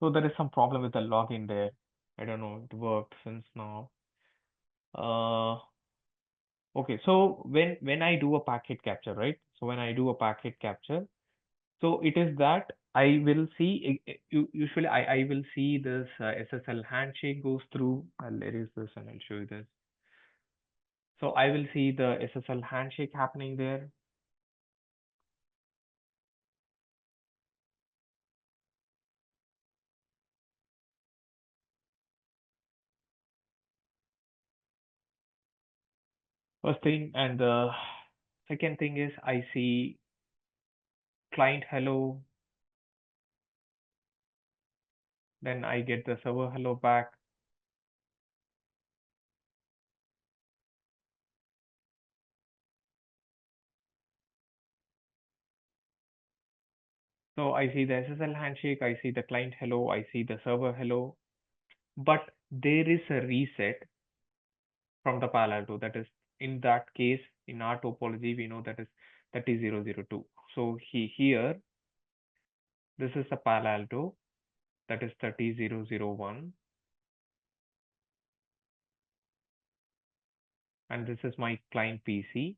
So there is some problem with the login there. I don't know, it worked since now. Uh, okay, so when I do a packet capture, right? So when I do a packet capture, so it is that I will see usually I will see this SSL handshake goes through. I'll erase this and I'll show you this. So I will see the SSL handshake happening there. First thing, and the second thing is I see client hello, then I get the server hello back. So I see the SSL handshake, I see the client hello, I see the server hello, but there is a reset from the Palo Alto. That is, in that case, in our topology, we know that is 30002. So here, this is the Palo Alto, that is 30001, and this is my client PC.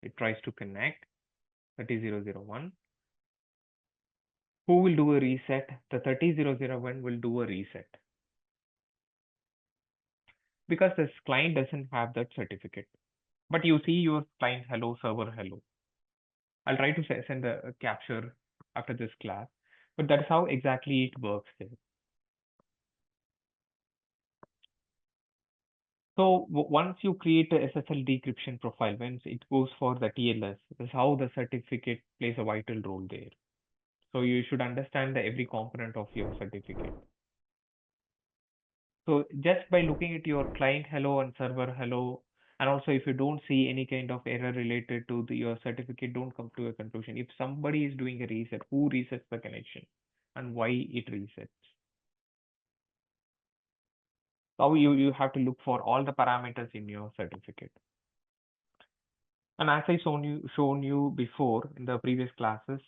It tries to connect 30001. Who will do a reset? The 30001 will do a reset because this client doesn't have that certificate. But you see your client hello, server hello. I'll try to send a capture after this class, but that's how exactly it works there. So once you create a SSL decryption profile, once it goes for the TLS, that's how the certificate plays a vital role there. So you should understand the every component of your certificate. So just by looking at your client hello and server hello, and also if you don't see any kind of error related to your certificate, don't come to a conclusion. If somebody is doing a reset, who resets the connection and why it resets? So you have to look for all the parameters in your certificate. And as I shown you before in the previous classes,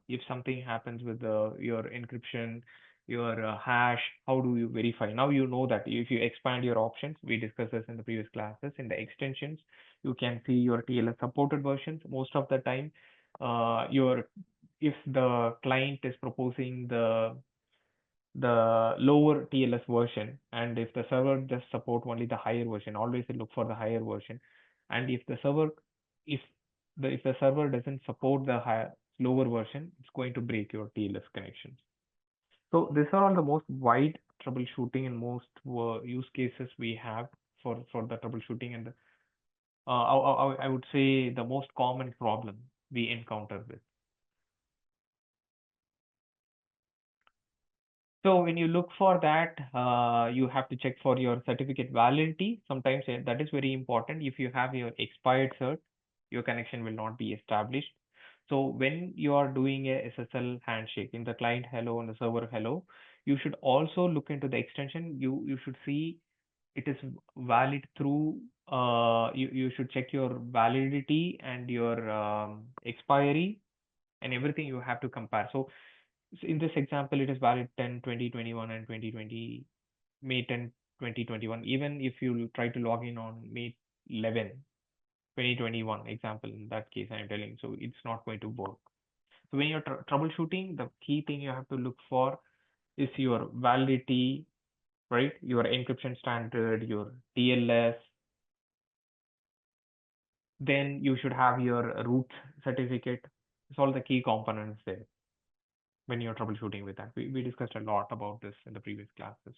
if something happens with your encryption, your hash, how do you verify? Now you know that if you expand your options, we discussed this in the previous classes. In the extensions, you can see your TLS supported versions. Most of the time, your if the client is proposing the lower TLS version, and if the server just support only the higher version, always look for the higher version. And if the server if the server doesn't support the higher lower version, it's going to break your TLS connections. So these are all the most wide troubleshooting and most use cases we have for the troubleshooting, and I would say the most common problem we encounter with. So when you look for that, you have to check for your certificate validity. Sometimes that is very important. If you have your expired cert, your connection will not be established. So when you are doing a SSL handshake in the client hello and the server hello, you should also look into the extension. You should see it is valid through. You should check your validity and your expiry and everything you have to compare. So in this example, it is valid 10, 2021 and 2020, May 10, 2021. Even if you try to log in on May 11, 2021, example, in that case, I'm telling, so it's not going to work. So when you're troubleshooting, the key thing you have to look for is your validity, right? Your encryption standard, your TLS. Then you should have your root certificate. It's all the key components there when you're troubleshooting with that. We discussed a lot about this in the previous classes.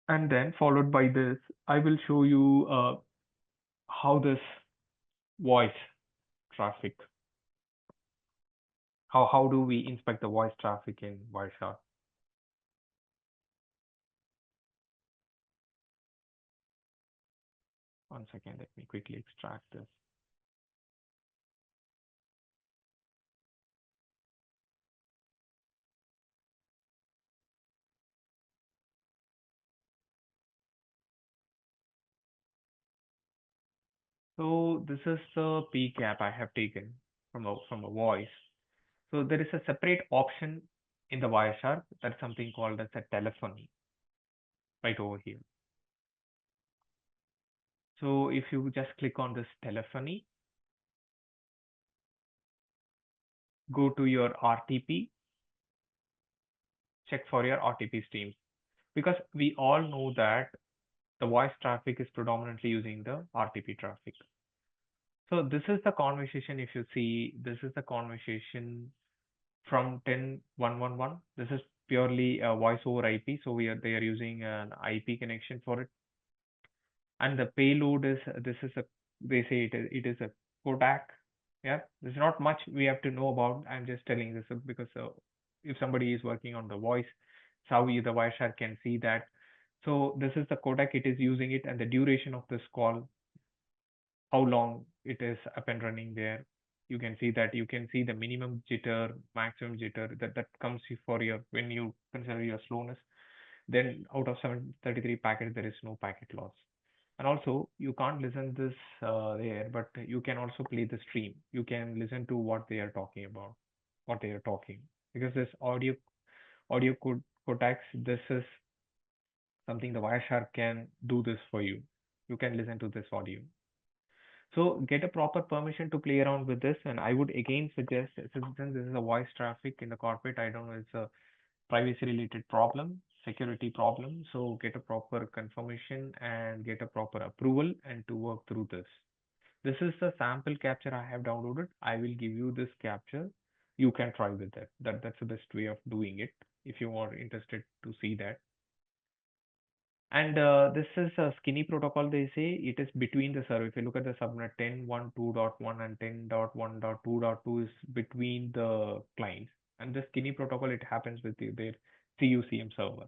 And then followed by this, I will show you how this voice traffic, how do we inspect the voice traffic in Wireshark. One second, let me quickly extract this. So this is the PCAP I have taken from a voice. So there is a separate option in the Wireshark, that's something called as a telephony right over here. So if you just click on this telephony, go to your RTP, check for your RTP streams, because we all know that the voice traffic is predominantly using the RTP traffic. So this is the conversation. If you see, this is the conversation from 10.1.1.1. This is purely a voice over IP. So they are using an IP connection for it. And the payload is, this is a, they say it is a codec. Yeah, there's not much we have to know about. I'm just telling this because if somebody is working on the voice, it's how the Wireshark can see that. So this is the codec it is using it, and the duration of this call, how long it is up and running there. You can see that, you can see the minimum jitter, maximum jitter that comes for your, when you consider your slowness. Then out of 733 packets, there is no packet loss. And also you can't listen this there, but you can also play the stream. You can listen to what they are talking about, what they are talking, because this audio codecs, this is something the Wireshark can do this for you. You can listen to this audio. So get a proper permission to play around with this. And I would again suggest, since this is a voice traffic in the corporate, I don't know, it's a privacy related problem, security problem. So get a proper confirmation and get a proper approval and to work through this. This is the sample capture I have downloaded. I will give you this capture. You can try with that. That's the best way of doing it if you are interested to see that. And this is a skinny protocol, they say. It is between the server. If you look at the subnet 10.1.2.1 and 10.1.2.2 is between the clients. And the skinny protocol, it happens with their CUCM server.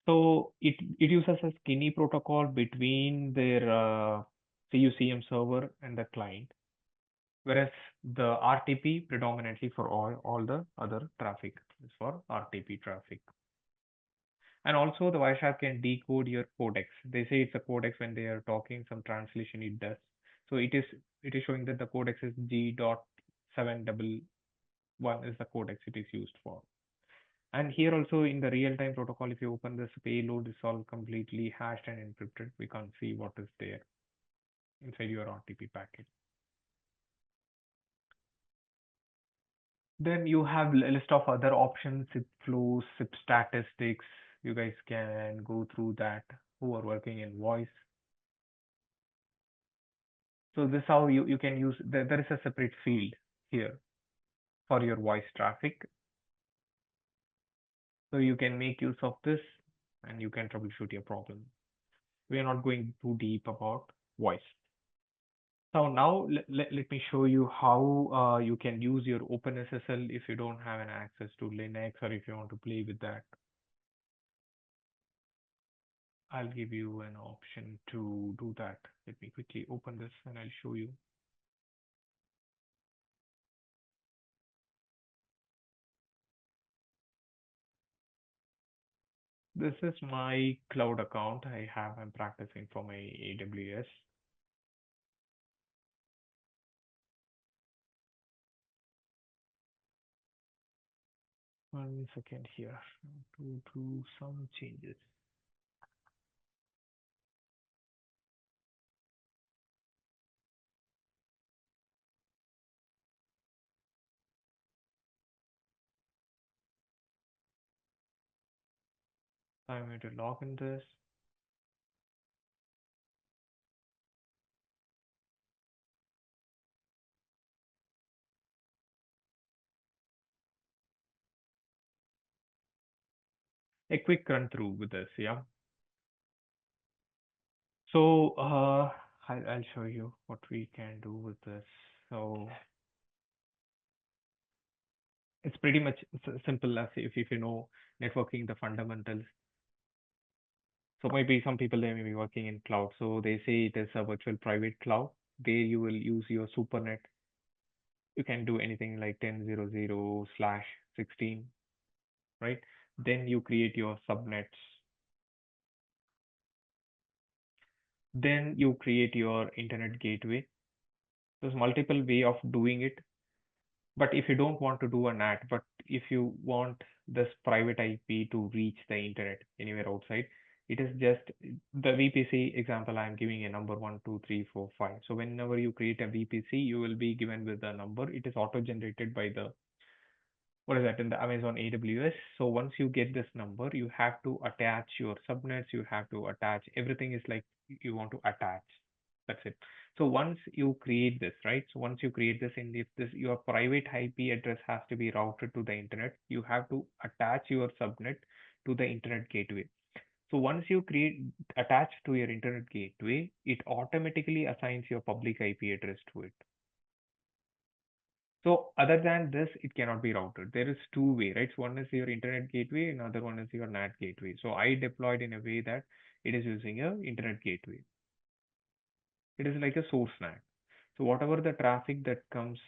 So it uses a skinny protocol between their CUCM server and the client, whereas the RTP predominantly for all the other traffic is for RTP traffic. And also the Wireshark can decode your codecs. They say it's a codex when they are talking, some translation it does. So it is showing that the codex is G.711 is the codex it is used for. And here also in the real-time protocol, if you open this payload, it's all completely hashed and encrypted. We can't see what is there inside your RTP packet. Then you have a list of other options, SIP flows, SIP statistics. You guys can go through that who are working in voice. So this how you can use, there is a separate field here for your voice traffic. So you can make use of this and you can troubleshoot your problem. We are not going too deep about voice. So now let me show you how you can use your OpenSSL if you don't have an access to Linux or if you want to play with that. I'll give you an option to do that. Let me quickly open this and I'll show you. This is my cloud account I'm practicing for my AWS. One second here to do some changes. I'm going to log in this. A quick run through with this, yeah. So I'll show you what we can do with this. So it's pretty much simple as if you know networking, the fundamentals. So maybe some people, they may be working in cloud. So they say it is a virtual private cloud. There you will use your supernet. You can do anything like 10.0.0/16, right? Then you create your subnets. Then you create your internet gateway. There's multiple way of doing it. But if you don't want to do a NAT, but if you want this private IP to reach the internet anywhere outside, it is just the VPC example. I'm giving a number 1, 2, 3, 4, 5. So whenever you create a VPC, you will be given with the number. It is auto generated by the, what is that, in the Amazon AWS. So once you get this number, you have to attach your subnets, you have to attach everything is like you want to attach. That's it. So once you create this, right? So once you create this, and if this your private IP address has to be routed to the internet, you have to attach your subnet to the internet gateway. So once you create attach to your internet gateway, it automatically assigns your public IP address to it. So other than this, it cannot be routed. There is two way, right? So one is your internet gateway, another one is your NAT gateway. So I deployed in a way that it is using a internet gateway. It is like a source NAT. So whatever the traffic that comes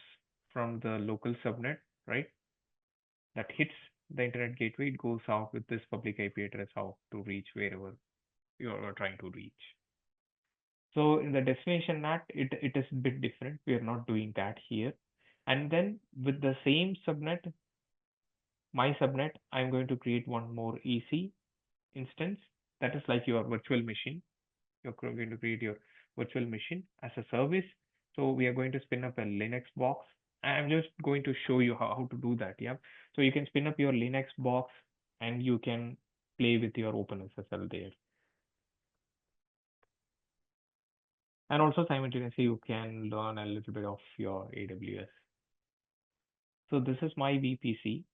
from the local subnet, right, that hits the internet gateway, it goes out with this public IP address out to reach wherever you are trying to reach. So in the destination NAT, it is a bit different. We are not doing that here. And then with the same subnet, my subnet, I'm going to create one more EC instance. That is like your virtual machine. You're going to create your virtual machine as a service. So we are going to spin up a Linux box. I'm just going to show you how to do that. Yeah. So you can spin up your Linux box and you can play with your OpenSSL there. And also simultaneously, you can learn a little bit of your AWS. So this is my VPC.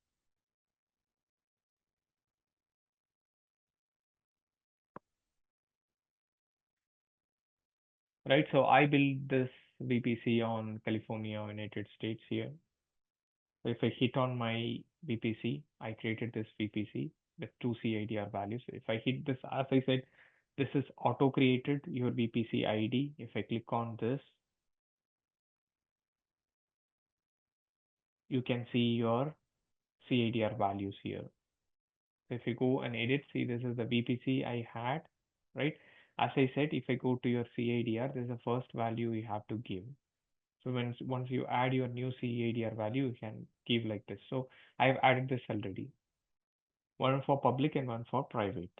Right. So I built this VPC on California, United States here. So if I hit on my VPC, I created this VPC with two CIDR values. If I hit this, as I said, this is auto created your VPC ID. If I click on this, you can see your CIDR values here. So if you go and edit, see this is the VPC I had, right? As I said, if I go to your CIDR, this is the first value you have to give. So once you add your new CADR value, you can give like this. So I've added this already. One for public and one for private.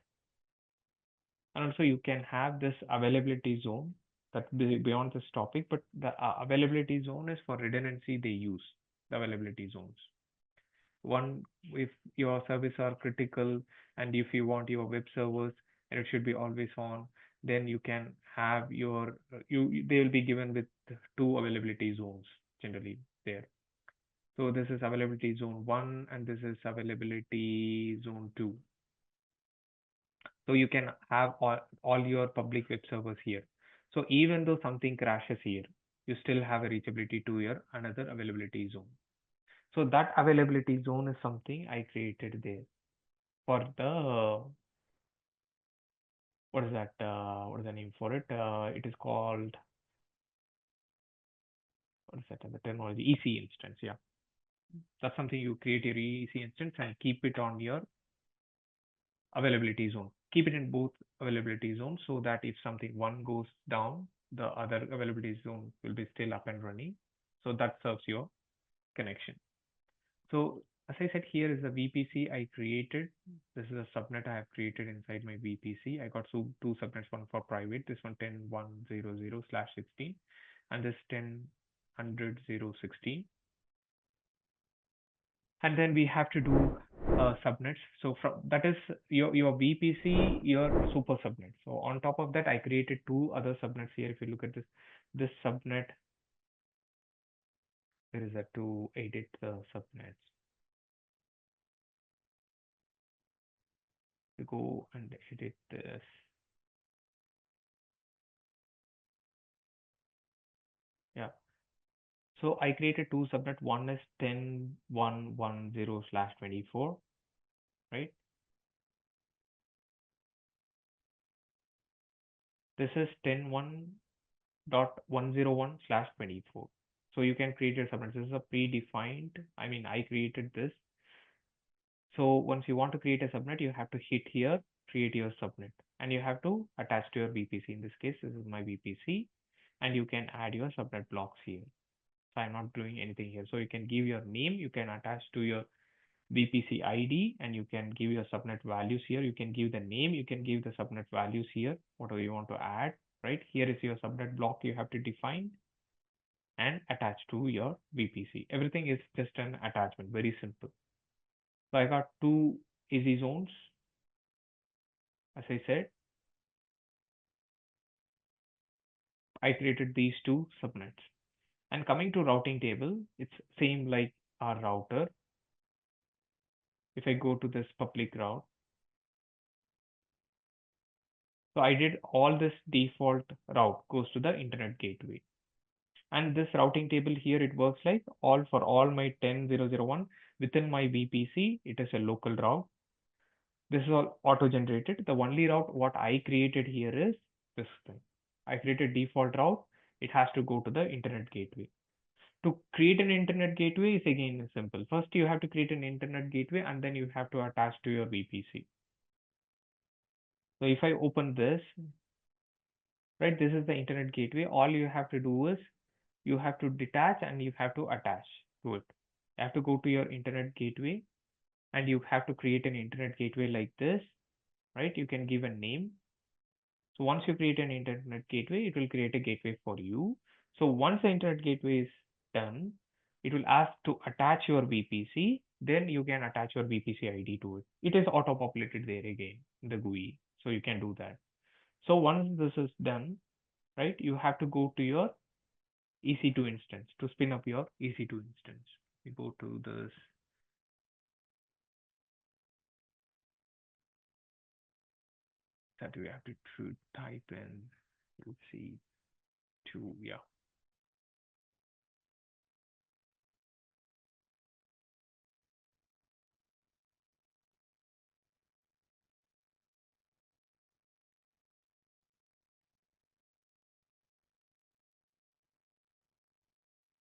And also you can have this availability zone that's beyond this topic, but the availability zone is for redundancy they use, the availability zones. One, if your services are critical and if you want your web servers and it should be always on, then you can have your, they will be given with two availability zones generally there. So this is availability zone 1 and this is availability zone 2. So you can have all your public web servers here. So even though something crashes here, you still have a reachability to your another availability zone. So that availability zone is something I created there for the, what is that? What is the name for it? It is called, what is that? The terminology, EC instance. Yeah. That's something you create your EC instance and keep it on your availability zone. Keep it in both availability zones so that if something one goes down, the other availability zone will be still up and running. So that serves your connection. So as I said, here is the VPC I created. This is a subnet I have created inside my VPC. I got two subnets, one for private, this one 10.100/16 and this 10.100/16. And then we have to do subnets. So from that is your VPC, your super subnet. So on top of that, I created two other subnets here. If you look at this subnet, there is a to edit the subnets. You go and edit this. Yeah. So I created two subnet. One is 10.110/24, right? This is 10.1.101/24. So you can create your subnet. This is a predefined. I mean, I created this. So once you want to create a subnet, you have to hit here, create your subnet, and you have to attach to your VPC. In this case, this is my VPC, and you can add your subnet blocks here. So I'm not doing anything here. So you can give your name, you can attach to your VPC ID, and you can give your subnet values here. You can give the name, you can give the subnet values here, whatever you want to add, right? Here is your subnet block you have to define and attach to your VPC. Everything is just an attachment, very simple. So I got two easy zones, as I said. I created these two subnets. And coming to routing table, it's same like our router. If I go to this public route, so I did all this default route goes to the internet gateway. And this routing table here, it works like all for all my 10.0.0.1 within my VPC, it is a local route. This is all auto generated. The only route what I created here is this thing. I created default route. It has to go to the internet gateway. To create an internet gateway is again simple. First, you have to create an internet gateway and then you have to attach to your VPC. So if I open this, right, this is the internet gateway. All you have to do is you have to detach and you have to attach to it. You have to go to your internet gateway and you have to create an internet gateway like this, right? You can give a name. So once you create an internet gateway, it will create a gateway for you. So once the internet gateway is done, it will ask to attach your VPC. Then you can attach your VPC ID to it. It is auto populated there again in the GUI. So you can do that. So once this is done, right, you have to go to your EC2 instance to spin up your EC2 instance. We go to this. That we have to type in EC2. Yeah.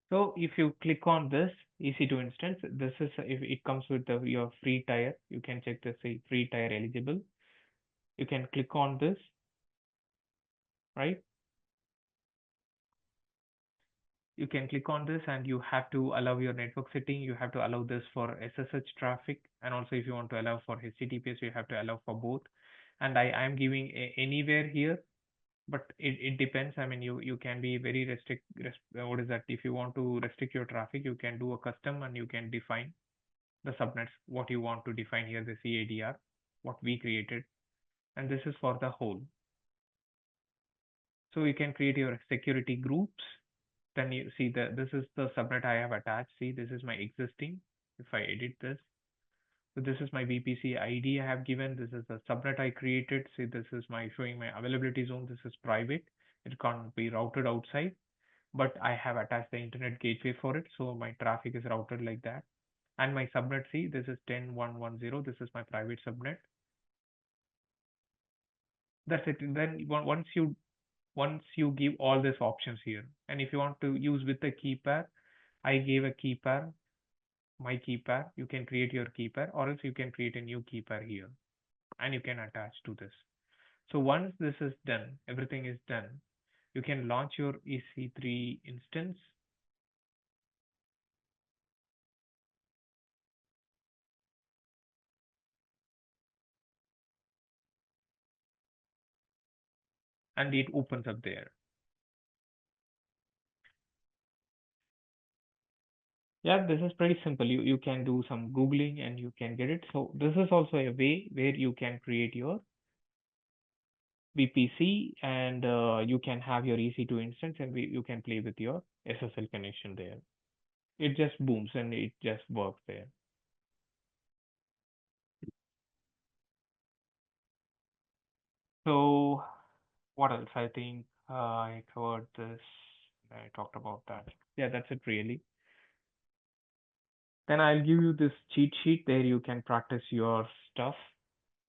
So if you click on this EC2 instance, this is if it comes with your free tier, you can check the say free tier eligible. You can click on this, right? You can click on this and you have to allow your network setting. You have to allow this for SSH traffic, and also if you want to allow for HTTPS, you have to allow for both. And I am giving anywhere here, but it depends. I mean, you can be very what is that? If you want to restrict your traffic, you can do a custom and you can define the subnets, what you want to define here, the CADR, what we created, and this is for the whole. So you can create your security groups. Then you see that this is the subnet I have attached. See, this is my existing. If I edit this, so this is my VPC ID I have given. This is the subnet I created. See, this is my showing my availability zone. This is private. It can't be routed outside, but I have attached the internet gateway for it. So my traffic is routed like that. And my subnet, see, this is 10.1.1.0. This is my private subnet. That's it. And then once you give all these options here, and if you want to use with the key pair, I gave a key pair, my key pair. You can create your key pair, or else you can create a new key pair here, and you can attach to this. So once this is done, everything is done, you can launch your EC3 instance. And it opens up there. Yeah, this is pretty simple. You can do some Googling and you can get it. So this is also a way where you can create your VPC and you can have your EC2 instance and you can play with your SSL connection there. It just booms and it just works there. So what else? I think I covered this. I talked about that. Yeah, that's it really. Then I'll give you this cheat sheet there. You can practice your stuff.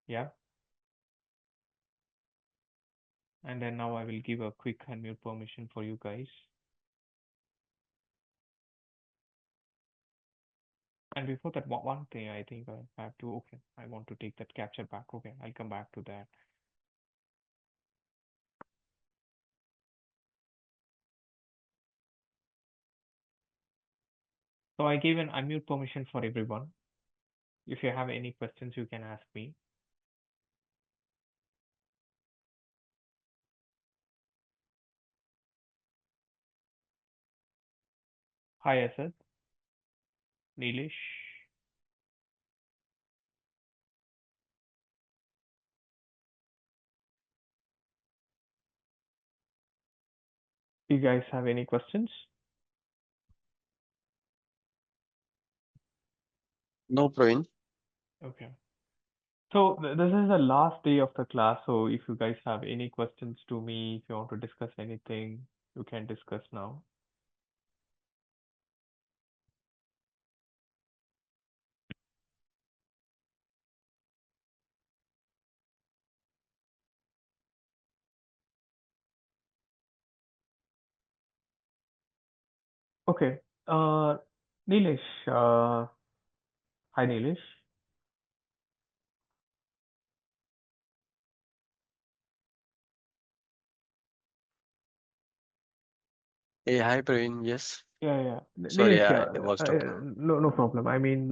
Yeah. And then now I will give a quick unmute permission for you guys. And before that, one thing I think I have to, okay, I want to take that capture back. Okay, I'll come back to that. So I gave an unmute permission for everyone. If you have any questions, you can ask me. Hi, Asad, Neelish. You guys have any questions? No, Praveen. Okay. So this is the last day of the class. So if you guys have any questions to me, if you want to discuss anything, you can discuss now. Okay. Neelish. Hi, Neelish. Hey, hi, Praveen. Yes. Yeah, yeah. Sorry, Nilesh, I was talking. no problem. I mean,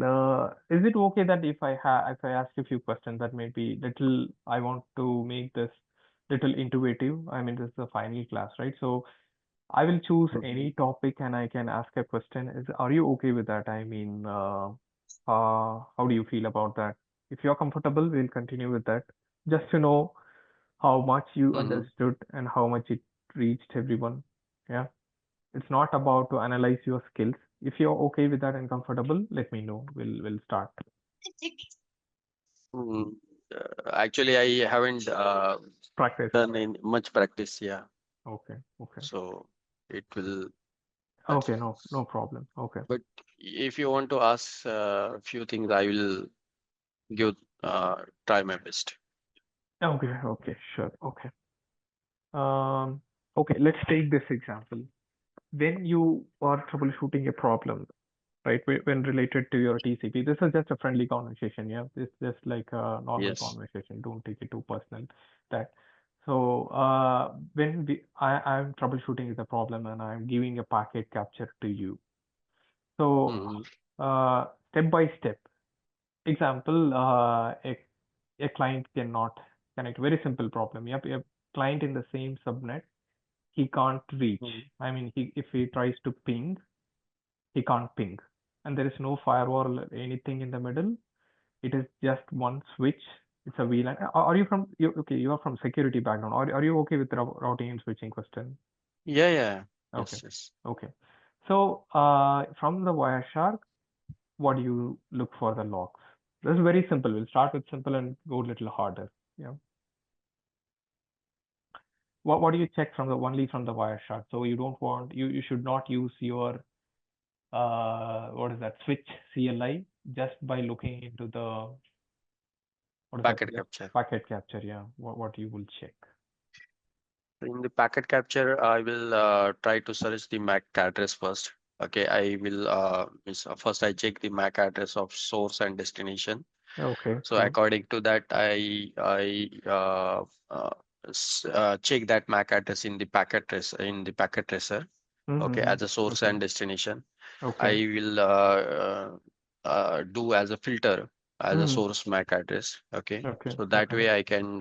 is it okay that if I ask you a few questions that may be little, I want to make this little intuitive. I mean, this is the final class, right? So I will choose Mhm. any topic and I can ask a question. Are you okay with that? I mean, how do you feel about that? If you're comfortable, we'll continue with that. Just to know how much you Mhm. understood and how much it reached everyone. Yeah. It's not about to analyze your skills. If you're okay with that and comfortable, let me know. We'll start. Mm, Actually, I haven't Practice. done in much practice. Yeah. Okay, okay. So it will. That's Okay, fine. no problem. Okay. But if you want to ask a few things, I will give try my best. Okay, okay, sure. Okay. Um, okay, let's take this example. When you are troubleshooting a problem, right, when related to your TCP, this is just a friendly conversation, yeah. It's just like a normal Yes. conversation. Don't take it too personal. That so when I'm troubleshooting the problem and I'm giving a packet capture to you. So Mhm. step by step, example, a client cannot connect. Very simple problem. Yep, a client in the same subnet, he can't reach. Mhm. I mean, if he tries to ping, he can't ping, and there is no firewall or anything in the middle. It is just one switch. It's a VLAN. Are you from you? Okay, you are from security background. Are you okay with the routing and switching question? Yeah, yeah. Okay, Yes, yes. okay. So from the Wireshark, what do you look for the logs? This is very simple. We'll start with simple and go a little harder. Yeah. What do you check from the only from the Wireshark? So you don't want you should not use your what is that switch CLI just by looking into the what is that Packet just capture. packet capture. Yeah. What you will check. In the packet capture, I will try to search the MAC address first. Okay, I will first I check the MAC address of source and destination. Okay. So Yeah. according to that, check that MAC address in the packet tracer. Okay, Mm-hmm. as a source Okay. and destination. I Okay. will do as a filter as a Mm-hmm. source MAC address. Okay, Okay. so that Okay. way I can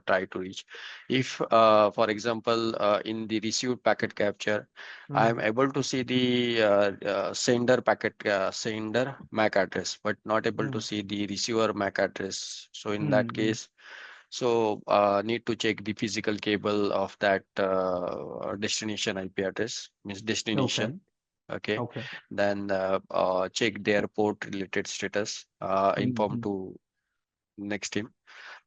try to reach. If, for example, in the received packet capture, I Mm-hmm. am able to see the sender MAC address, but not able to see the receiver MAC address. So in that Mm-hmm. case, so need to check the physical cable of that destination IP address, means Okay. destination. Okay, Okay. then check their port related status, inform Mm-hmm. to next team.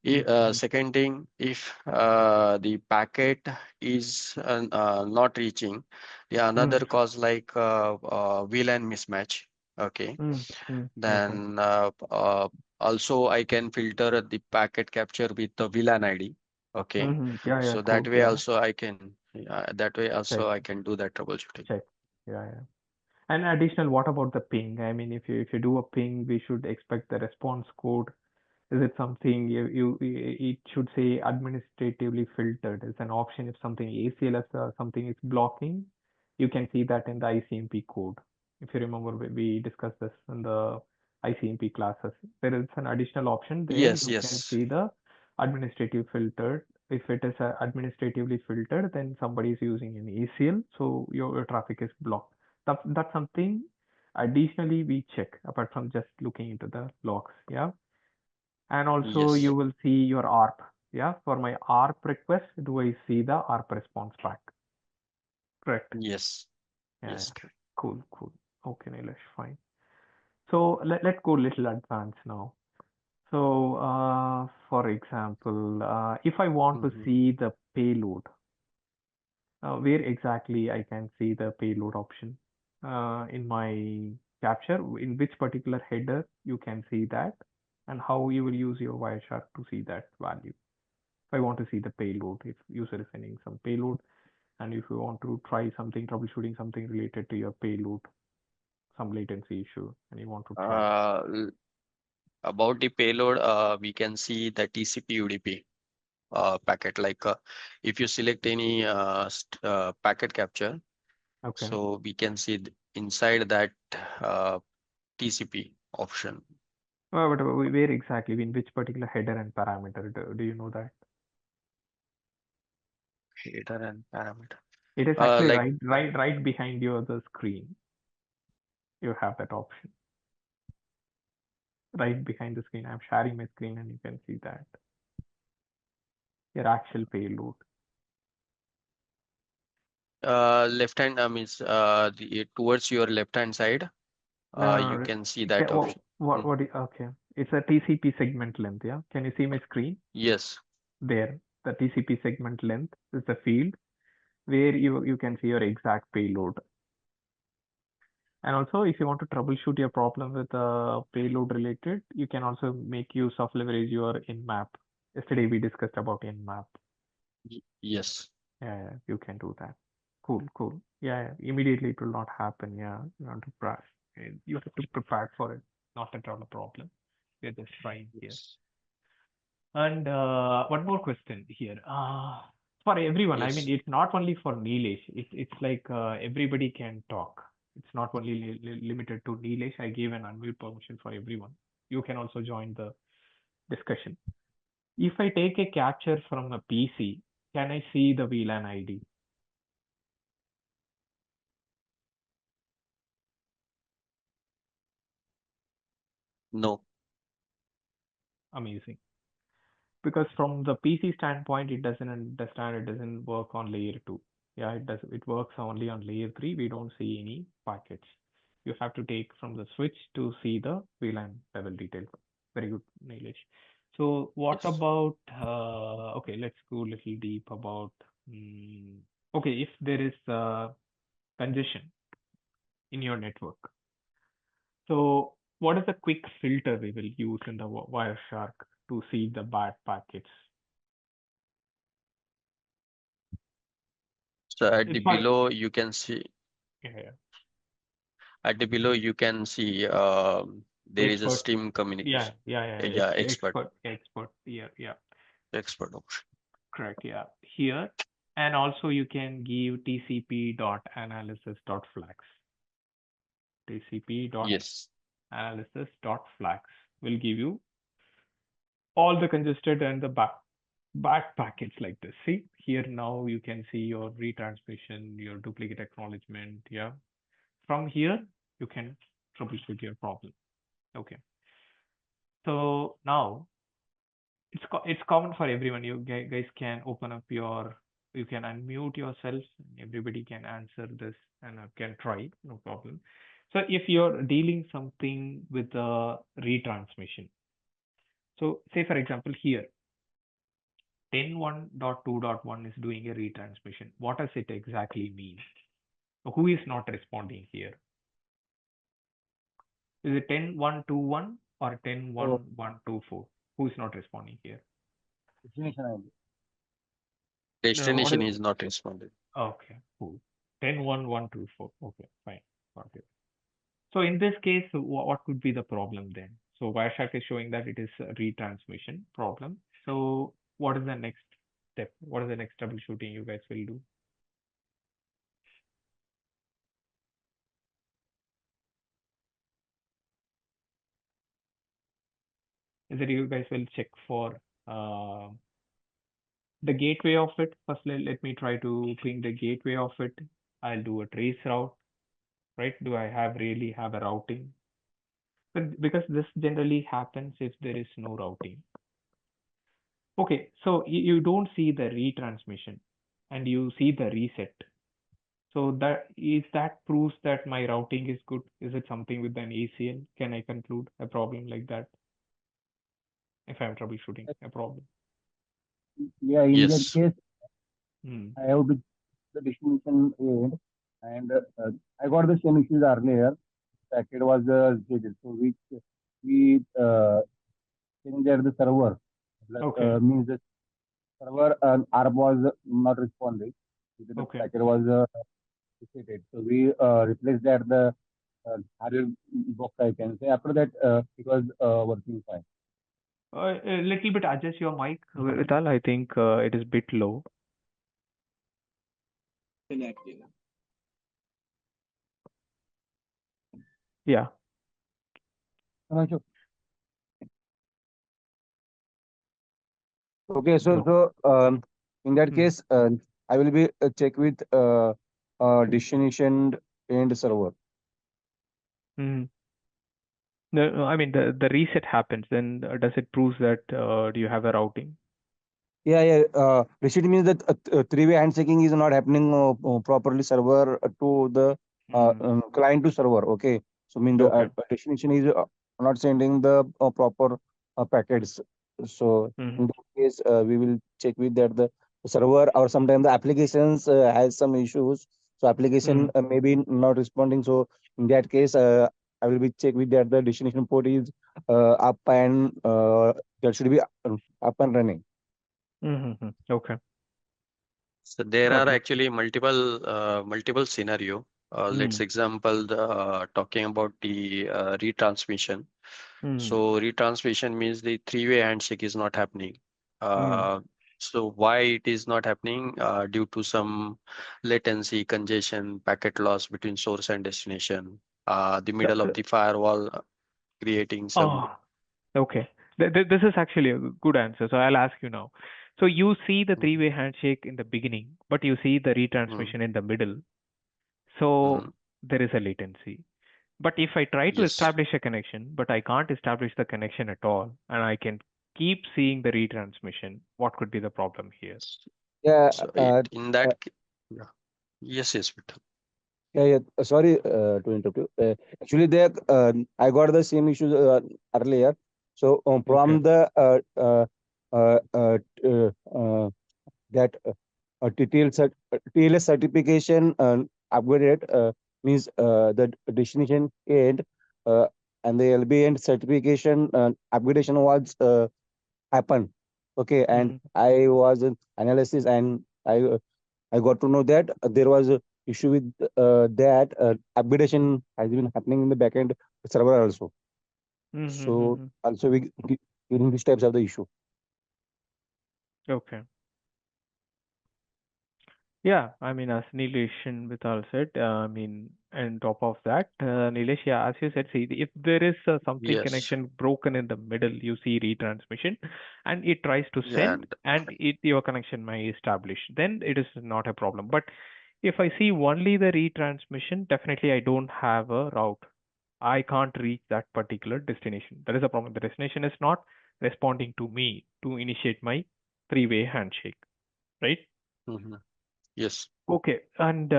Mm-hmm. Second thing, if the packet is not reaching, the another cause like VLAN mismatch. Okay, Mm-hmm. Okay. then also I can filter the packet capture with the VLAN ID. Okay, Mm-hmm. Yeah. Yeah. so that Cool. way Yeah. also I can, that way Check. also I can do that troubleshooting. Check. Yeah. Yeah. And additional, what about the ping? I mean, if you do a ping, we should expect the response code. Is it something it should say administratively filtered? It's an option if something ACLS or something is blocking. You can see that in the ICMP code. If you remember, we discussed this in the ICMP classes. There is an additional option there. Yes, You can yes, see the administrative filtered. If it is administratively filtered, then somebody is using an ACL, so your traffic is blocked. That's something additionally we check apart from just looking into the logs. Yeah. And also yes, you will see your ARP. Yeah. For my ARP request, do I see the ARP response back? Correct. yes, Yeah. yes, Yeah. correct. Cool. Cool. Okay, Nilesh. Fine. So let's go a little advanced now. So, for example, if I want to Mhm. see the payload, where exactly I can see the payload option in my capture, in which particular header you can see that, and how you will use your Wireshark to see that value. If I want to see the payload, if user is sending some payload, and if you want to try something, troubleshooting something related to your payload, some latency issue, and you want to try. Uh, About the payload, we can see the TCP UDP packet. Like if you select any packet capture, Okay. so we can see inside that uh, TCP option. But where exactly, in which particular header and parameter, do you know that? Header and parameter. It is actually Like right behind you the screen. You have that option right behind the screen. I'm sharing my screen and you can see that your actual payload. left hand means towards your left hand side, you No, can see okay, that option. Mm. okay. It's a TCP segment length, yeah. Can you see my screen? Yes, There, the TCP segment length is the field where you can see your exact payload. And also, if you want to troubleshoot your problem with payload related, you can also make use of leverage your in-map. Yesterday we discussed about in-map. yes, Yeah, you can do that. Cool, cool. Yeah, immediately it will not happen. Yeah, you have to you have to prepare for it. Not at all a problem. We're just trying here. yes, And one more question here. For everyone, I mean, yes, it's not only for Nilesh. It's like everybody can talk. It's not only limited to Nilesh. I gave an unmute permission for everyone. You can also join the discussion. If I take a capture from a PC, can I see the VLAN ID? no, Amazing. Because from the PC standpoint, it doesn't understand, it doesn't work on layer 2. Yeah, it does, it works only on layer 3. We don't see any packets. You have to take from the switch to see the VLAN level details. Very good, Nilesh. So what yes. about, okay, let's go a little deep about, okay, if there is congestion in your network. So what is the quick filter we will use in the Wireshark to see the bad packets? So at It's the fine. below you can see Yeah, yeah. there is a Expert. stream Yeah, communication. yeah, yeah. Yeah, expert, Expert. Yeah, yeah. expert option. Correct. Yeah. Here, and also you can give TCP dot analysis dot flags. TCP dot Yes, analysis dot flags will give you all the congested and the back packets like this. See here now you can see your retransmission, your duplicate acknowledgement. Yeah. From here you can troubleshoot your problem. Okay. So now it's common for everyone. You guys can open up your, you can unmute yourself. Everybody can answer this and can try, no problem. So if you're dealing something with the retransmission, so say for example here 10.1.2.1 is doing a retransmission. What does it exactly mean? Who is not responding here? Is it 10.1.2.1 or So 10.1.1.2.4? Who is not responding here? destination ID. No, what destination is, is not responded. okay, cool. 10.1.1.2.4. Okay, fine. Got it. So in this case, what could be the problem then? So Wireshark is showing that it is a retransmission problem. So what is the next step? What is the next troubleshooting you guys will do? is that you guys will check for the gateway of it. First, let me try to ping the gateway of it. I'll do a trace route, right? Do I really have a routing? But because this generally happens if there is no routing. Okay, so you don't see the retransmission and you see the reset. So that proves that my routing is good. Is it something with an ACL? Can I conclude a problem like that if I'm troubleshooting a problem? Yeah, in that Yes. case, Hmm. I have to the destination end, and I got the same issues earlier. Packet was stated, so we changed at the server. Okay. Means the server ARP was not responding. The Okay. packet was stated, so we replaced that the RL box, I can say. After that, it was working fine. A little bit adjust your mic, Vital. I think it is a bit low. Yeah. Sure. Okay, No. in that Hmm. case, I will be check with destination and server. Hmm. No, I mean the reset happens. Then does it prove that do you have a routing? Yeah, yeah. Receipt means that three-way handshaking is not happening properly server to the Hmm. client to server. Okay, so mean the Okay. destination is not sending the proper packets. So Hmm. in that case, we will check with that the server or sometimes the applications has some issues. So Hmm. application may be not responding. So in that case, I will be check with that the destination port is up and that should be up and running. Hmm. Okay. So there are Okay. actually multiple scenario. Hmm. Let's example talking about the retransmission. Hmm. So retransmission means the three-way handshake is not happening. Hmm. Uh, so why it is not happening? Due to some latency, congestion, packet loss between source and destination. The middle of the firewall creating some. Oh, okay. This is actually a good answer. So I'll ask you now. So you see the Mhm, three-way handshake in the beginning, but you see the mhm, retransmission in the middle. So mhm. there is a latency. But if I try to Yes. establish a connection, but I can't establish the connection at all, and I can keep seeing the retransmission, what could be the problem here? Yeah, So it in that. Yeah. Yes, yes, Vittal. yeah, yeah. Sorry to interrupt you. Actually, there I got the same issues earlier. So Okay. from the uh, uh, uh, uh, that TLS certification upgraded means the destination end and the LB end certification upgradation was happened. Okay, and Hmm. I was in analysis and I got to know that there was a issue with that upgradation has been happening in the backend server also. So Hmm. also we getting these types of the issue. Okay. Yeah, I mean, as Nilesh and Vital said, I mean, and top of that, Nilesh, yeah, as you said, see, if there is something Yes. connection broken in the middle, you see retransmission, and it tries to Yeah. send, and your connection may establish, then it is not a problem. But if I see only the retransmission, definitely I don't have a route. I can't reach that particular destination. That is a problem. The destination is not responding to me to initiate my three-way handshake, right? Mhm. Yes. Okay. And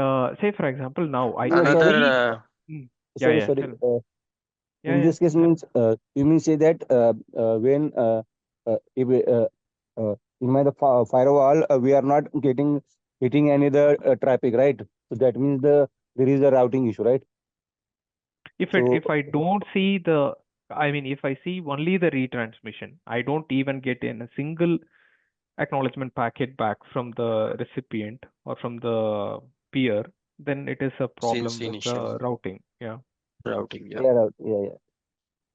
say, for example, now I Sorry, Another, see. Mm, yeah, sorry, yeah. sorry. Tell me. Yeah, In yeah. this case Tell. means you mean say that when if, in my the firewall we are not getting any the traffic, right? So that means there is a routing issue, right? So If I don't see the, I mean, if I see only the retransmission, I don't even get in a single acknowledgement packet back from the recipient or from the peer, then it is a since problem with initial the routing. Yeah. routing. Yeah. yeah, yeah, yeah.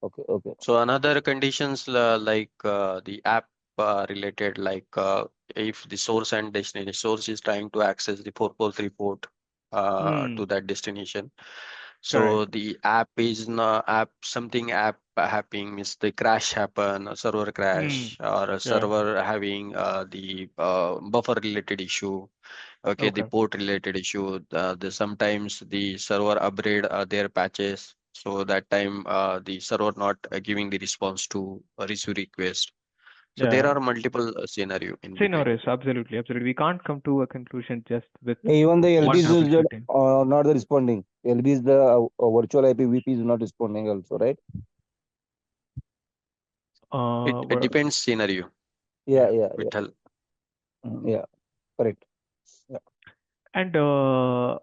Okay, okay. So another conditions like the app related, like if the source and destination source is trying to access the 443 port Hmm. to that destination. So Correct. the app is app something app happening means the crash happen, a server crash, or a Yeah. server having the buffer related issue. Okay, the Okay. port related issue. Sometimes the server upgrade their patches, so that time the server not giving the response to a receive request. So there Yeah. are multiple scenario in between. Scenarios, absolutely, absolutely. We can't come to a conclusion just with Even the one LBs is troubleshooting. not the responding. LB is the virtual IP VP is not responding also, right? It What? depends scenario. Yeah, Yeah. yeah, yeah. Vital. Yeah, correct. Yeah. And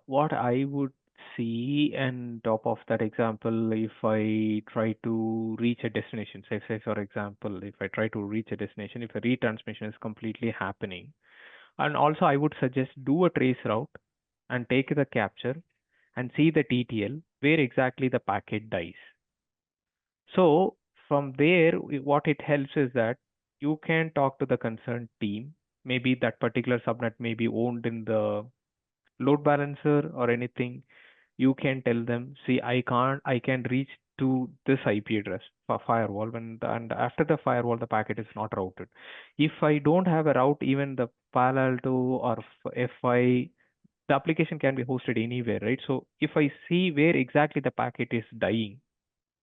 what I would see, and top of that example, if I try to reach a destination, say for example, if I try to reach a destination, if a retransmission is completely happening, and also I would suggest do a trace route and take the capture and see the TTL where exactly the packet dies. So from there, what it helps is that you can talk to the concerned team. Maybe that particular subnet may be owned in the load balancer or anything. You can tell them, see, I can reach to this IP address for firewall, and after the firewall, the packet is not routed. If I don't have a route, even the Palo Alto or FI, the application can be hosted anywhere, right? So if I see where exactly the packet is dying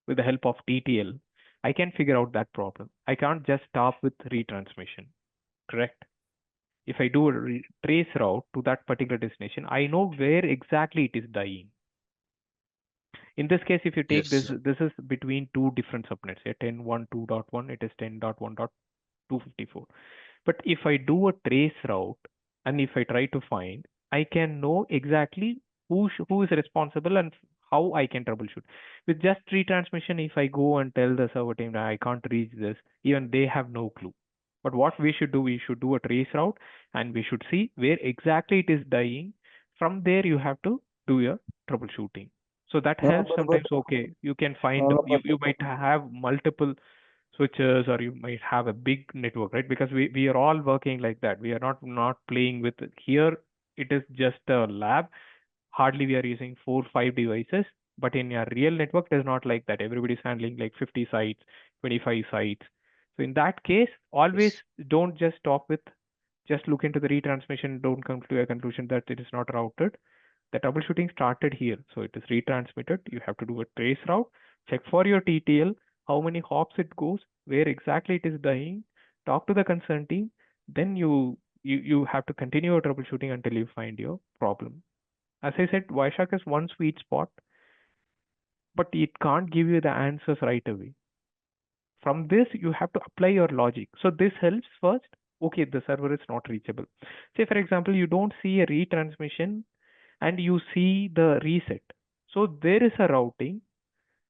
with the help of TTL, I can figure out that problem. I can't just stop with retransmission, correct? If I do a trace route to that particular destination, I know where exactly it is dying. In this case, if you take this, Yes. this is between two different subnets, 10.1.2.1, it is 10.1.254. But if I do a trace route and if I try to find, I can know exactly who is responsible and how I can troubleshoot. With just retransmission, if I go and tell the server team that I can't reach this, even they have no clue. But what we should do, we should do a trace route and we should see where exactly it is dying. From there, you have to do your troubleshooting. So that No, helps sometimes. Okay, you can find, no, you might have multiple switches or you might have a big network, right? Because we are all working like that. We are not playing with it. Here it is just a lab. Hardly we are using 4 5 devices, but in your real network it is not like that. Everybody's handling like 50 sites, 25 sites. So in that case, always Yes. don't just talk with, just look into the retransmission, don't come to a conclusion that it is not routed. The troubleshooting started here. So it is retransmitted. You have to do a trace route, check for your TTL, how many hops it goes, where exactly it is dying, talk to the concerned team, then you have to continue your troubleshooting until you find your problem. As I said, Wireshark is one sweet spot, but it can't give you the answers right away. From this, you have to apply your logic. So this helps first. Okay, the server is not reachable. Say, for example, you don't see a retransmission and you see the reset. So there is a routing,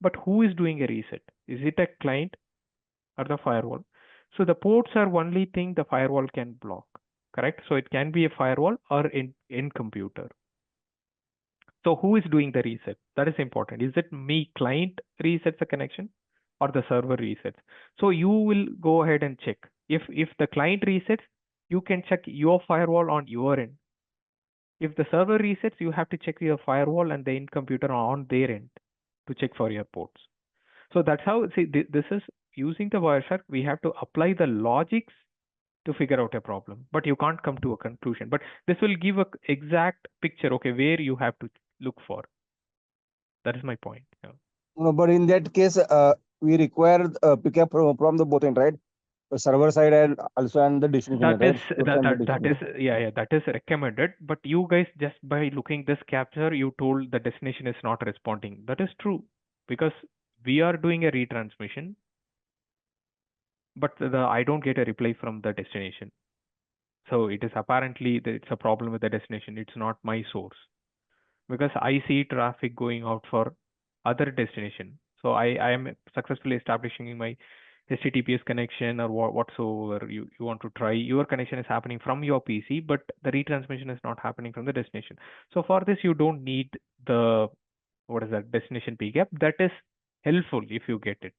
but who is doing a reset? Is it a client or the firewall? So the ports are only thing the firewall can block, correct? So it can be a firewall or in computer. So who is doing the reset? That is important. Is it me client resets the connection or the server resets? So you will go ahead and check. If the client resets, you can check your firewall on your end. If the server resets, you have to check your firewall and the in computer on their end to check for your ports. So that's how, see, this is using the Wireshark. We have to apply the logics to figure out a problem, but you can't come to a conclusion. But this will give a exact picture, okay, where you have to look for. That is my point. Yeah. no, but in that case, we require pickup from the both end, right? The server side and also and the destination That end, is right? Source and the that destination. is yeah, that is recommended. But you guys, just by looking this capture, you told the destination is not responding. That is true because we are doing a retransmission, but the I don't get a reply from the destination. So it is apparently it's a problem with the destination. It's not my source because I see traffic going out for other destination. So I am successfully establishing my HTTPS connection or whatsoever you want to try. Your connection is happening from your PC, but the retransmission is not happening from the destination. So for this, you don't need the, what is that, destination PGAP. That is helpful if you get it.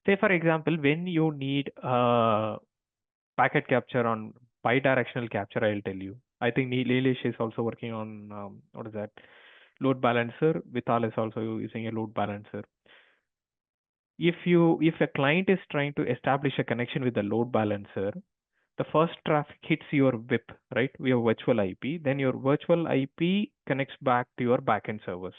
Say for example, when you need packet capture on bidirectional capture, I'll tell you. I think Leilish is also working on what is that, load balancer. Vital is also using a load balancer. if a client is trying to establish a connection with the load balancer, the first traffic hits your VIP, right? Your virtual IP. Then your virtual IP connects back to your backend servers.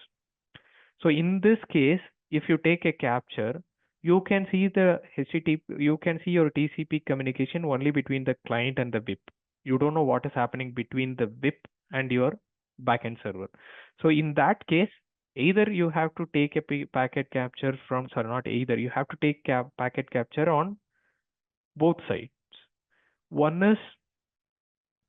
So in this case, if you take a capture, you can see the HTTP, you can see your TCP communication only between the client and the VIP. You don't know what is happening between the VIP and your backend server. So in that case, either you have to take a packet capture from, sorry, not either, you have to take packet capture on both sides. One is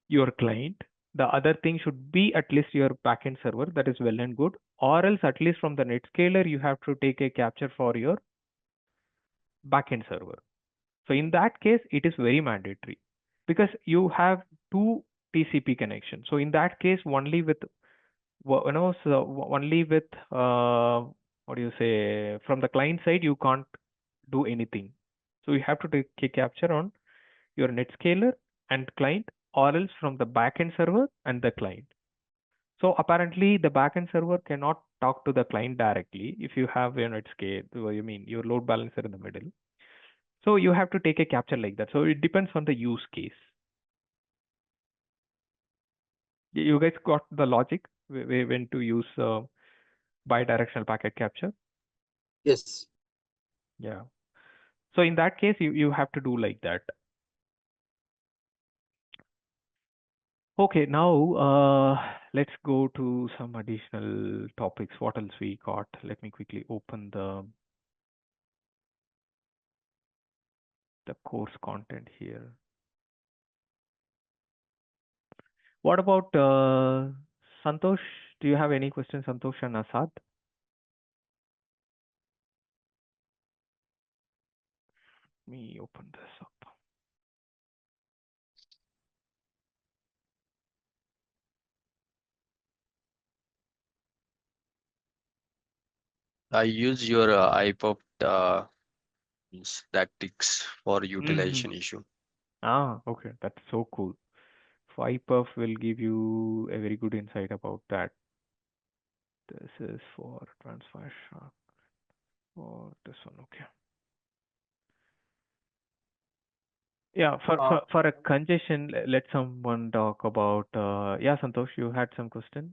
your client. The other thing should be at least your backend server. That is well and good. Or else at least from the Netscaler, you have to take a capture for your backend server. So in that case, it is very mandatory because you have two TCP connections. So in that case, only with only with what do you say, from the client side, you can't do anything. So you have to take a capture on your Netscaler and client, or else from the backend server and the client. So apparently the backend server cannot talk to the client directly if you have your Netscaler, you mean your load balancer in the middle. So you have to take a capture like that. So it depends on the use case. You guys got the logic when to use bidirectional packet capture? Yes. Yeah. So in that case, you have to do like that. Okay, now let's go to some additional topics. What else we got? Let me quickly open the course content here. What about Santosh? Do you have any questions, Santosh and Asad? Let me open this up. I use your iPop tactics for utilization issue. Ah, okay, that's so cool. FiPerf will give you a very good insight about that. This is for Wireshark. For this one, okay. Yeah, for a congestion, let someone talk about. Yeah, Santosh, you had some question.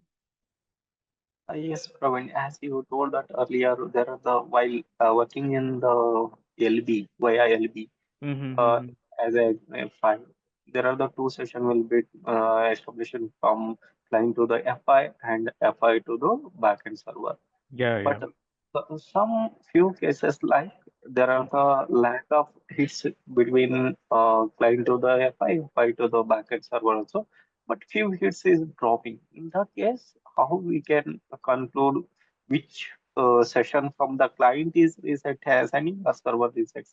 Yes, Praveen, as you told that earlier, there are the while working in the LB via LB uh, Mm-hmm. as a file, there are the two session will be establishing from client to the FI and FI to the backend server. Yeah, yeah. But some few cases like there are the lack of hits between client to the FI to the backend server also, but few hits is dropping. In that case, how we can conclude which session from the client is reset has any or server reset?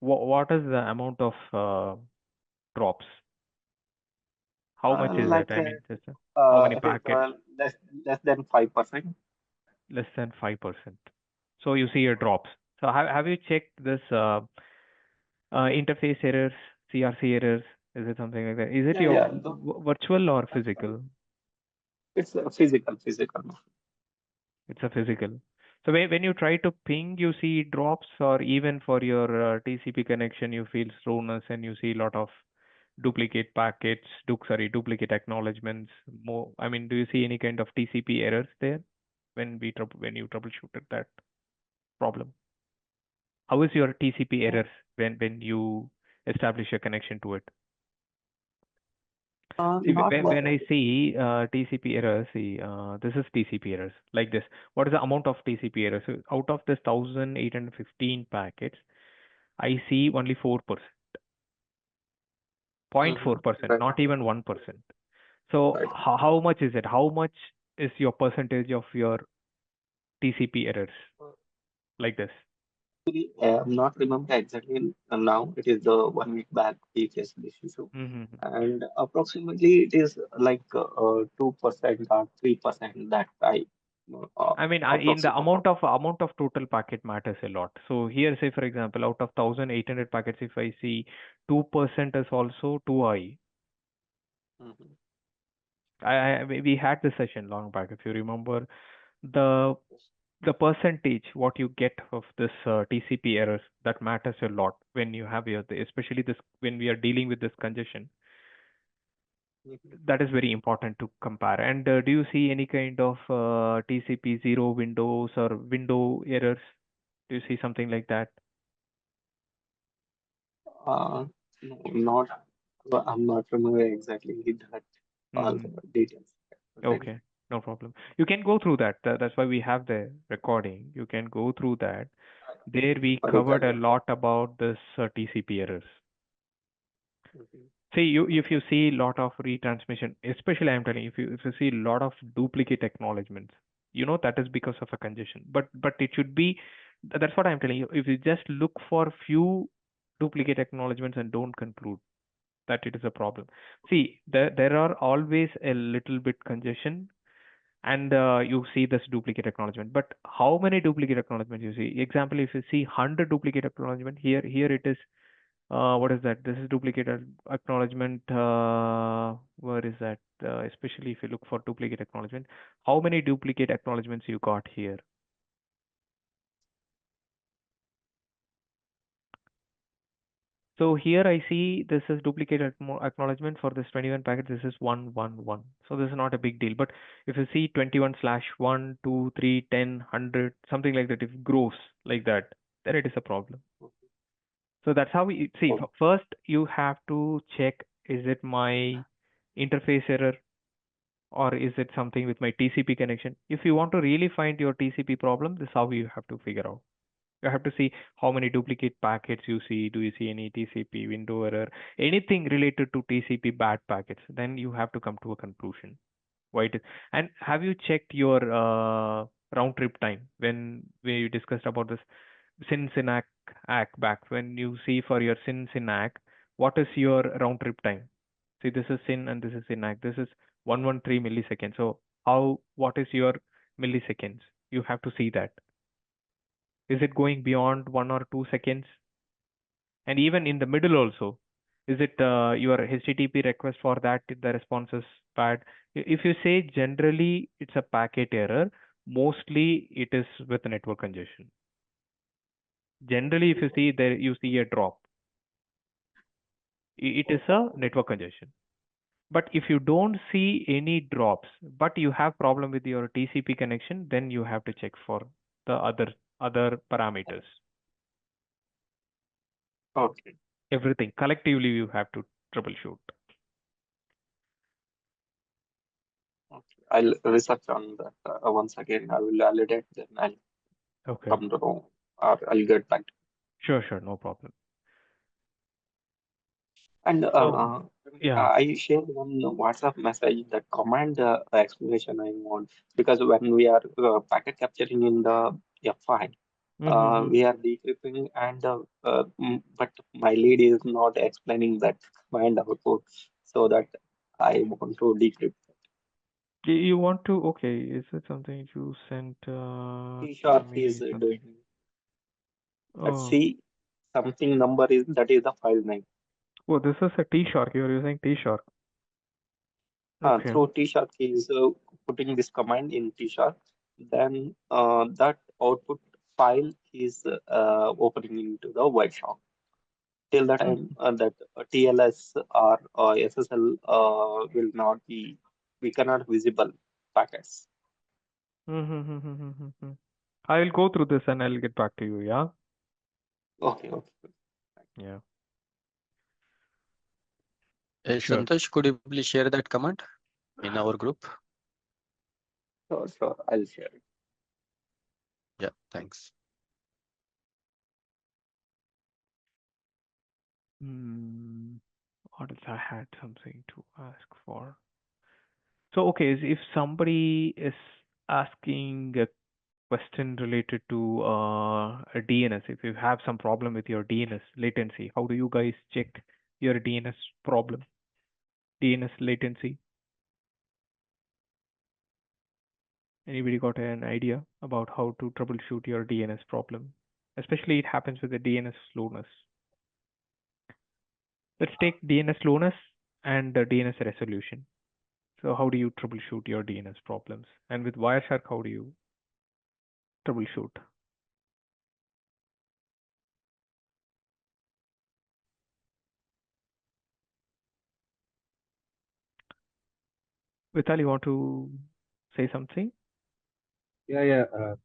What is the amount of drops? How much is it? Like I mean, how many it is packets? less than 5%. Less than 5%. So you see your drops. So have you checked this interface errors, CRC errors? Is it something like that? Is it Yeah, your yeah. virtual or physical? It's physical. It's a physical. So when you try to ping, you see drops, or even for your TCP connection, you feel slowness and you see a lot of duplicate packets, duplicate acknowledgements. More, I mean, do you see any kind of TCP errors there when you troubleshooted that problem? How is your TCP errors when you establish a connection to it? See, Not when much. I see TCP errors, see, this is TCP errors like this. What is the amount of TCP errors? So out of this 1,815 packets, I see only 4%, Mhm. 0.4%, Right, not even 1%. So right. how much is it? How much is your percentage of your TCP errors like this? Actually, I'm not remember exactly now. It is the 1 week back we faced this issue, Mm-hmm. and approximately it is like 2% or 3% that I I mean, in the approximate. amount of total packet matters a lot. So here, say for example, out of 1,800 packets, if I see 2% is also too high. Mhm. We had this session long back, if you remember. the percentage what you get of this TCP errors, that matters a lot when you have your, especially this when we are dealing with this congestion. That is very important to compare. And do you see any kind of TCP zero windows or window errors? Do you see something like that? No, not. I'm not familiar exactly with that all Hmm. the details. Okay, no problem. You can go through that. That's why we have the recording. You can go through that. There we For covered a example, lot about this TCP errors. mhm. See, you if you see lot of retransmission, especially I'm telling you, if you see a lot of duplicate acknowledgements, that is because of a congestion. But it should be, that's what I'm telling you. If you just look for few duplicate acknowledgements and don't conclude that it is a problem. See, there are always a little bit congestion, and you see this duplicate acknowledgement. But how many duplicate acknowledgements you see? Example, if you see 100 duplicate acknowledgement, here it is. What is that? This is duplicate acknowledgement. Where is that? Especially if you look for duplicate acknowledgement, how many duplicate acknowledgements you got here? So here I see this is duplicate acknowledgement for this 21 packet. This is 111. So this is not a big deal. But if you see 21 slash 1, 2, 3, 10, 100, something like that, if it grows like that, then it is a problem. So that's how we see. Oh, First, you have to check, is it my interface error or is it something with my TCP connection? If you want to really find your TCP problem, this is how you have to figure out. You have to see how many duplicate packets you see. Do you see any TCP window error? Anything related to TCP bad packets? Then you have to come to a conclusion. Why it is. And have you checked your round trip time when we discussed about this SYN-SYNAC ACK back? When you see for your SYN-SYNAC, what is your round trip time? See, this is SYN and this is SYNAC. This is 113 milliseconds. So what is your milliseconds? You have to see that. Is it going beyond 1 or 2 seconds? And even in the middle also, is it your HTTP request for that, the response is bad? If you say generally it's a packet error, mostly it is with network congestion. Generally, if you see there, you see a drop. It is a network congestion. But if you don't see any drops, but you have problem with your TCP connection, then you have to check for the other parameters. okay. Everything collectively you have to troubleshoot. Okay. I'll research on that once again. I will validate, then I'll Okay. come to know, or I'll get back. Sure, no problem. And So, yeah. I shared one WhatsApp message that command the explanation I want, because when we are packet capturing in the F5, Mm-hmm. we are decrypting, and but my lead is not explaining that command output, so that I want to decrypt. You want to, okay, is it something you sent to T-sharp is me? Something. doing that. Oh, C something number is, that is the file name. oh, this is a T-Shark. You're using T-Shark. Okay. Through T-sharp he is putting this command in T-sharp, then that output file is opening into the Wireshark. Till the time that TLS or SSL will not be, we cannot visible packets. Mm-hmm. I will go through this and I'll get back to you. Yeah. Okay, okay. Yeah. Sure. Santosh, could you please share that command in our group? Sure, I'll share it. Yeah, thanks. What else I had something to ask for? So, okay, if somebody is asking a question related to a DNS, if you have some problem with your DNS latency, how do you guys check your DNS problem, DNS latency? Anybody got an idea about how to troubleshoot your DNS problem? Especially it happens with the DNS slowness. Let's take DNS slowness and the DNS resolution. So how do you troubleshoot your DNS problems? And with Wireshark, how do you troubleshoot. Vital, you want to say something? Yeah.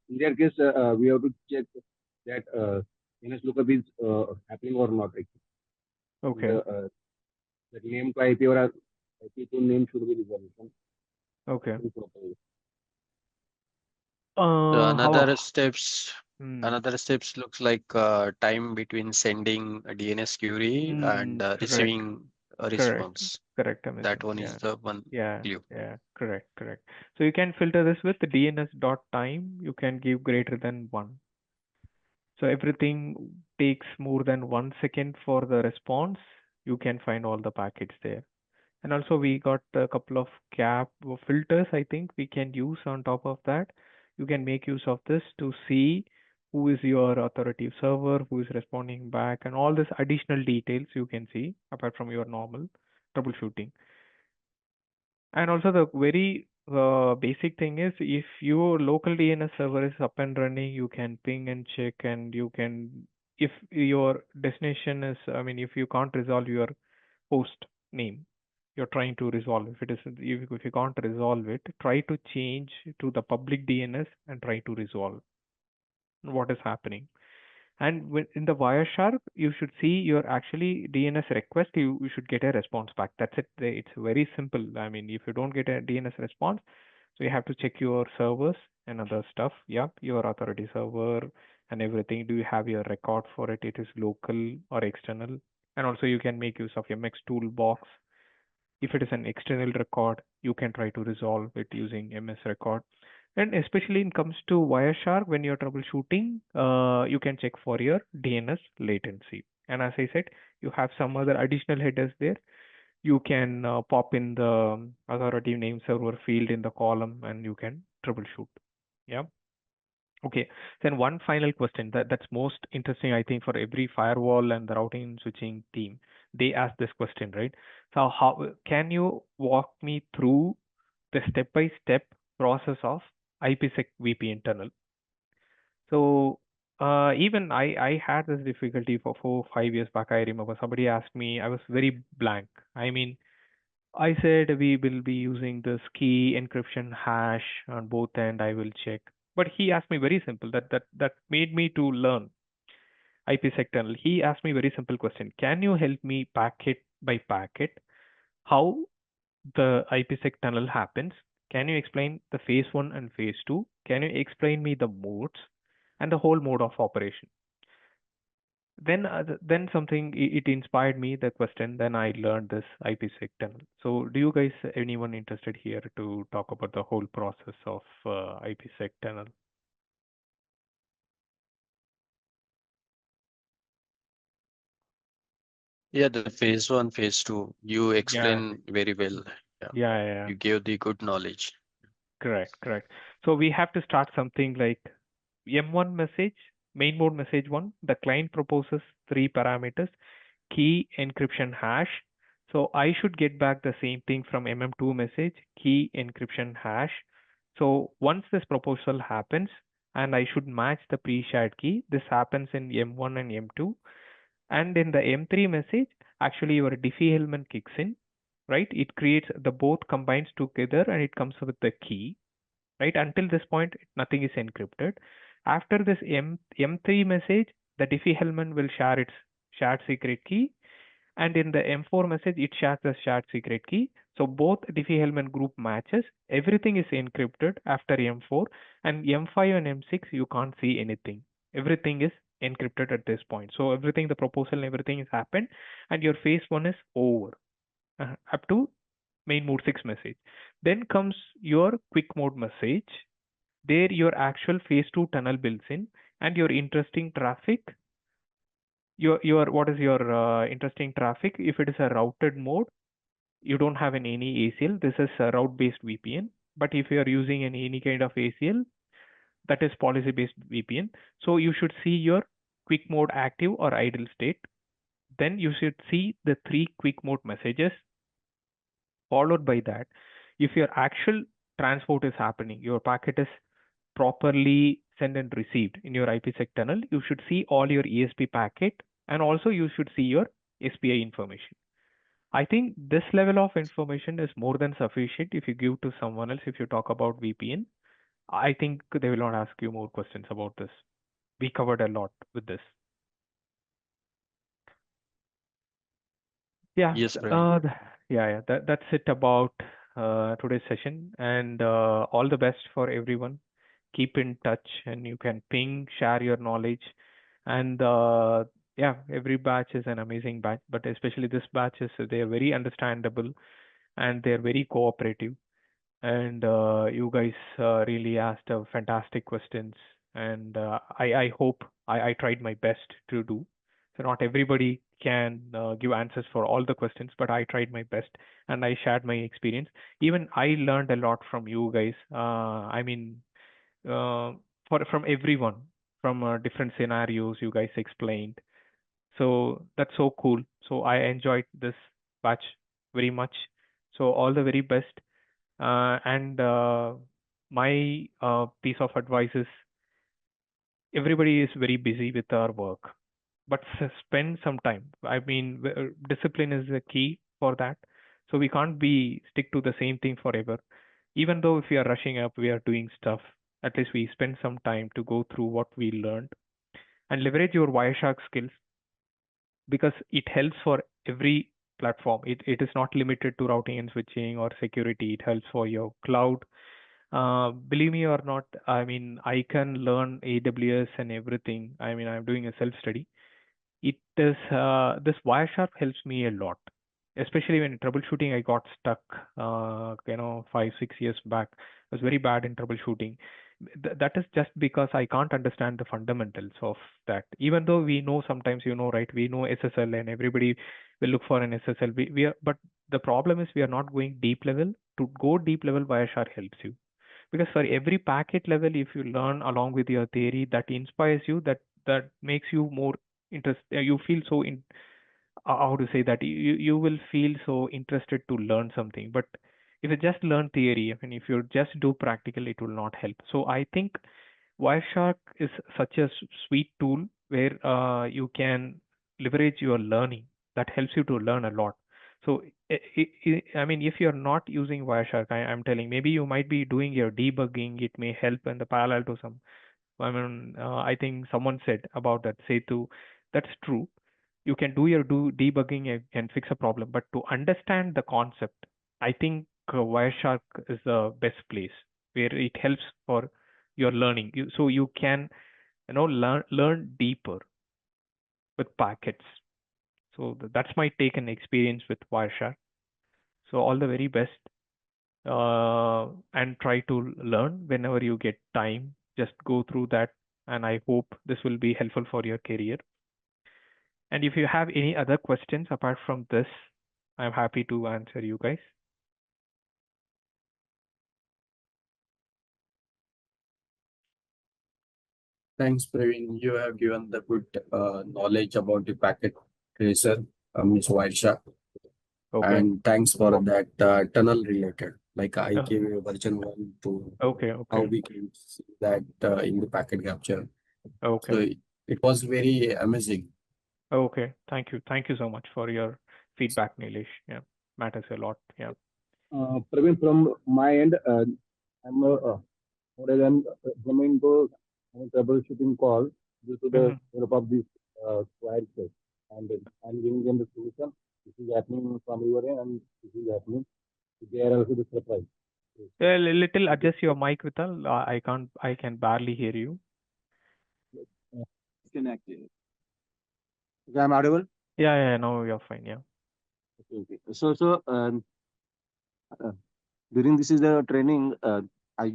In that case, we have to check that NS lookup is happening or not. Right? Okay. The name to IP or IP to name should be resolved. Okay. Properly. So How? another steps looks like time between sending a DNS query and Correct. receiving a Correct. response. Correct, Amazon. That one Yeah. is the one Yeah. clue. Yeah. Correct. So you can filter this with the DNS dot time. You can give greater than 1. So everything takes more than 1 second for the response. You can find all the packets there. And also we got a couple of gap filters I think we can use on top of that. You can make use of this to see who is your authoritative server, who is responding back, and all this additional details you can see apart from your normal troubleshooting. And also the very basic thing is if your local DNS server is up and running, you can ping and check, and you can, if your destination is, I mean, if you can't resolve your host name you're trying to resolve, if you can't resolve it, try to change to the public DNS and try to resolve what is happening. And in the Wireshark, you should see your actually DNS request, you should get a response back. That's it. It's very simple. I mean, if you don't get a DNS response, so you have to check your servers and other stuff. Yeah, your authority server and everything. Do you have your record for it? It is local or external. And also you can make use of MX toolbox. If it is an external record, you can try to resolve it using MS record. And especially in comes to Wireshark, when you're troubleshooting, you can check for your DNS latency. And as I said, you have some other additional headers there. You can pop in the authoritative name server field in the column and you can troubleshoot. Yeah. Okay. Then one final question that's most interesting, I think, for every firewall and the routing and switching team. They ask this question, right? So how can you walk me through the step-by-step process of IPsec VPN tunnel? So even I had this difficulty for 4 5 years back. I remember somebody asked me, I was very blank. I mean, I said we will be using this key encryption hash on both end. I will check. But he asked me very simple. That made me to learn IPsec tunnel. He asked me very simple question. Can you help me packet by packet how the IPsec tunnel happens? Can you explain the phase 1 and phase 2? Can you explain me the modes and the whole mode of operation? Then something it inspired me the question. Then I learned this IPsec tunnel. So do you guys anyone interested here to talk about the whole process of IPsec tunnel? Yeah, the phase one, phase two, you Yeah, explain very well. Yeah, yeah. you gave the good knowledge. Correct. So we have to start something like M1 message, main mode message 1. The client proposes 3 parameters, key, encryption, hash. So I should get back the same thing from MM2 message, key, encryption, hash. So once this proposal happens, and I should match the pre-shared key, this happens in M1 and M2. And in the M3 message, actually your Diffie element kicks in, right? It creates the both combines together and it comes with the key, right? Until this point, nothing is encrypted. After this M3 message, the Diffie element will share its shared secret key, and in the M4 message, it shares the shared secret key. So both Diffie element group matches. Everything is encrypted after M4, and M5 and M6 you can't see anything. Everything is encrypted at this point. So everything, the proposal and everything has happened, and your phase 1 is over up to main mode 6 message. Then comes your quick mode message. There your actual phase 2 tunnel builds in, and your interesting traffic, your what is your interesting traffic. If it is a routed mode, you don't have any ACL. This is a route based VPN. But if you are using any kind of ACL, that is policy based VPN. So you should see your quick mode active or idle state. Then you should see the 3 quick mode messages. Followed by that, if your actual transport is happening, your packet is properly send and received in your IPsec tunnel, you should see all your ESP packet, and also you should see your SPI information. I think this level of information is more than sufficient if you give to someone else. If you talk about VPN, I think they will not ask you more questions about this. We covered a lot with this. Yeah, Yes, Praveen. yeah. That's it about today's session, and all the best for everyone. Keep in touch, and you can ping, share your knowledge, and yeah, every batch is an amazing batch, but especially this batch is they are very understandable and they are very cooperative, and you guys really asked fantastic questions, and I hope I tried my best to do. So not everybody can give answers for all the questions, but I tried my best and I shared my experience. Even I learned a lot from you guys. I mean, from everyone, from different scenarios you guys explained. So that's so cool. So I enjoyed this batch very much. So all the very best. And my piece of advice is everybody is very busy with our work, but spend some time. I mean, discipline is the key for that. So we can't be stick to the same thing forever. Even though if we are rushing up, we are doing stuff. At least we spend some time to go through what we learned and leverage your Wireshark skills because it helps for every platform. It is not limited to routing and switching or security. It helps for your cloud. Believe me or not, I mean, I can learn AWS and everything. I mean, I'm doing a self study. It is this Wireshark helps me a lot, especially when troubleshooting. I got stuck, 5-6 years back. I was very bad in troubleshooting. That is just because I can't understand the fundamentals of that. Even though we know sometimes, right? We know SSL and everybody will look for an SSL. We are, but the problem is we are not going deep level. To go deep level, Wireshark helps you because for every packet level, if you learn along with your theory, that inspires you, that makes you more interest. You feel so in how to say that you will feel so interested to learn something. But if you just learn theory, I mean, if you just do practical, it will not help. So I think Wireshark is such a sweet tool where you can leverage your learning. That helps you to learn a lot. So I mean, if you're not using Wireshark, I'm telling, maybe you might be doing your debugging. It may help in the parallel to some. I mean, I think someone said about that, Setu. That's true. You can do your debugging and fix a problem, but to understand the concept, I think Wireshark is the best place where it helps for your learning. So you can, learn deeper with packets. So that's my take and experience with Wireshark. So all the very best, and try to learn whenever you get time. Just go through that, and I hope this will be helpful for your career. And if you have any other questions apart from this, I'm happy to answer you guys. Thanks, Praveen. You have given the good knowledge about the packet tracer, means Wireshark. Okay. And thanks for that tunnel related. Like I Uh, gave you version 1 to okay. how Okay. we can see that in the packet capture. Okay. So it was very amazing. Okay. Thank you. Thank you so much for your feedback, Nilesh. Yeah, matters a lot. Yeah. Praveen, from my end, I'm more than coming to a troubleshooting call due to the help of this wire set, and I'm giving them the solution. This is happening from your end, and this is happening. They are also the surprise. A little adjust your mic, Vital. I can barely hear you. Disconnected. Okay, I'm audible. Yeah. No, you're fine. Yeah. Okay. So uh, during this is the training, I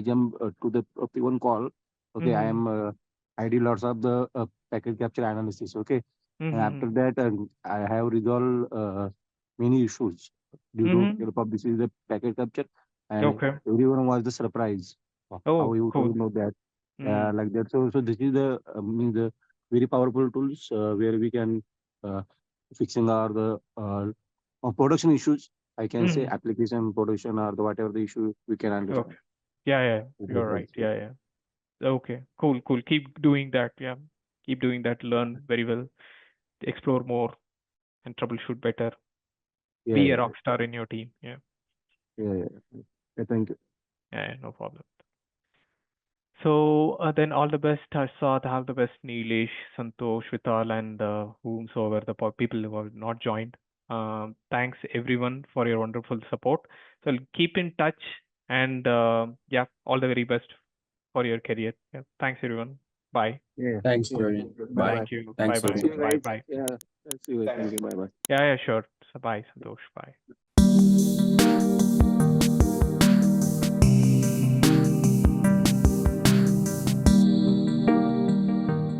jump to the P1 call. Okay, I did lots of the packet capture analysis. Okay, and after that I have resolved many issues due to help of this is the packet capture, and Okay. everyone was the surprise of how Oh, you cool. to know that like that. So this is the means the very powerful tools where we can fixing our the production issues. I can say application production or the whatever the issue we can understand. Okay. Yeah. You're right. Yeah. Okay, cool. Keep doing that. Yeah, keep doing that. Learn very well, explore more, and troubleshoot better. Yeah, Be yeah, a rock star in your team. Yeah, thank you. yeah, no problem. So then all the best, Harsad, all the best, Neelesh, Santosh, Vital, and whomsoever the people who have not joined. Thanks everyone for your wonderful support. So keep in touch and yeah, all the very best for your career. Yeah, thanks everyone. Bye. Yeah, Thanks, yeah. Praveen. Bye. Thank you. Thanks, Bye bye. See you everyone. Bye guys. bye. Yeah, see you guys. Thank you. Bye bye. Yeah, yeah, sure. So bye, Santosh. Bye.